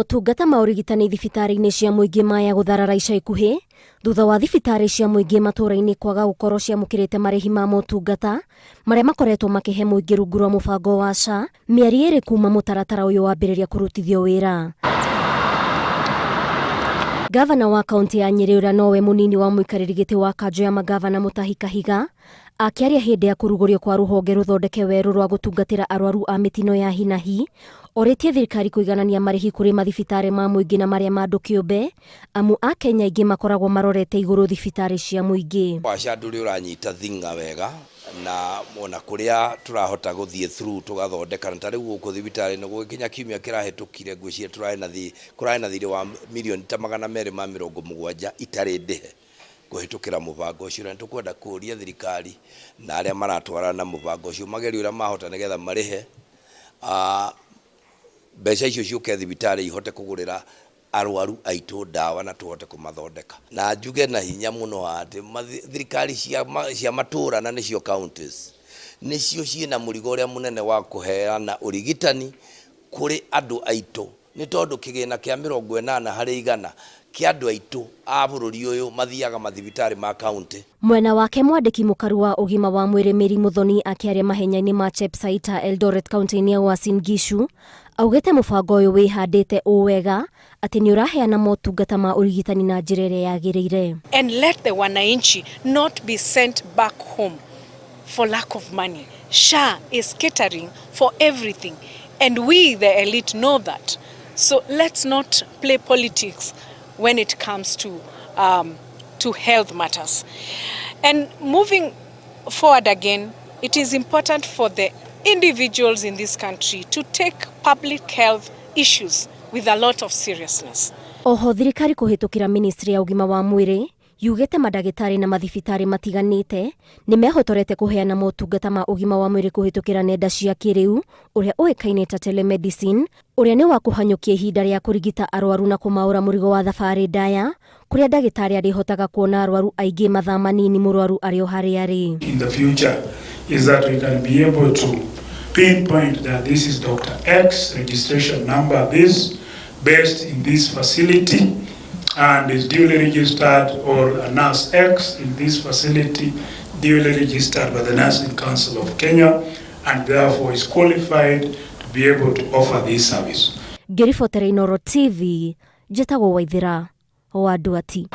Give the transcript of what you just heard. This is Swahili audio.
motungata ma urigitani thibitarĩ-inĩ cia mũingĩ maya gũtharara ica ikuhĩ thutha wa thibitarĩ cia mũingĩ matũũra-inĩ kwaga gũkorwo ciamũkĩrĩte marĩhi ma motungata marĩa makoretwo makĩhe mũingĩ rungu rwa mũbango wa SHA mĩeri ĩrĩ kuma mũtaratara ũyũ wambĩrĩria kũrutithio wĩra. Gavana wa kaunti ya Nyeri ũrĩa nowe mũnini wa mũikarĩri gĩtĩ wa kanjũ ya magavana Mutahi Kahiga akĩaria hĩndĩ ya kũrugũrio kwa rũhonge rũthondeke werũ rwa gũtungatĩra arwaru a mĩtino ya hi na hi, orĩtie thirikari kũiganania marĩhi kũrĩ mathibitarĩ ma mũingĩ na marĩa ma andũ kĩũmbe amu a Kenya aingĩ makoragwo marorete igũrũ thibitarĩ cia mũingĩ. SHA ndũrĩ ũranyita thinga wega na ona kũrĩa tũrahota gũthiĩ through tũgathondeka na tarĩu gũkũ thibitarĩ nĩ gũkinya kiumia kĩrahĩtũkire ngwĩciria kũrarĩ na thirĩ wa mirioni ta 270 itarĩ ndĩhe kũhĩtũkĩra mũbango ũcio, na tũkwenda kũria thirikari na arĩa maratwarana na mũbango ũcio magerie ũrĩa mahota nĩgetha marĩhe mbeca icio ciũke thibitarĩ ihote kũgũrĩra arwaru aitũ ndawa na tuhote kũmathondeka. Na njuge na hinya mũno atĩ thirikari cia matũũra na nĩcio counties nĩcio ciĩna mũrigo ũrĩa mũnene wa kũheana ũrigitani kũrĩ andũ aitũ, nĩ tondũ kĩgĩna kĩa 80% kĩa andũ aitũ a bũrũri ũyũ mathiaga mathibitarĩ ma county. Mwena wake mwandĩki mũkaru wa ũgima wa mwĩrĩ Mary Muthoni akĩaria mahenya-inĩ ma Chepsaita Eldoret kaunti-inĩ ya Uasin Gishu augĩte mũbango ũyũ wĩhandĩte wega atĩ nĩ ũraheana motungata ma ũrigitani na njĩra ĩrĩa yagĩrĩire. And let the wananchi not be sent back home for lack of money. SHA is catering for everything and we the elite know that. So let's not play politics when it comes to health matters. And moving forward again, it is important for the individuals in this country to take public health issues with a lot of seriousness. Oho thirikari kũhĩtũkĩra ministry ya ũgima wa mwĩrĩ yugĩte madagĩtarĩ na mathibitarĩ matiganĩte nĩ mehotorete kũheana motungata ma ũgima wa mwĩrĩ kũhĩtũkĩra nenda cia kĩrĩu ũrĩa ũĩkaine ta telemedicine, ũrĩa nĩ wa kũhanyũkia ihinda rĩa kũrigita arwaru na kũmaũra mũrigo wa thabarĩ ndaya kũrĩa ndagĩtarĩ arĩhotaga kuona arwaru aingĩ mathaa manini mũrwaru arĩ o harĩa arĩ. In the future is that we can be able to pinpoint that this is Dr. X, registration number this, based in this facility, and is duly registered, or a nurse X in this facility, duly registered by the Nursing Council of Kenya, and therefore is qualified to be able to offer this service. Ngĩribotera Inooro TV, njĩtagwo Waithĩra wa Nduati.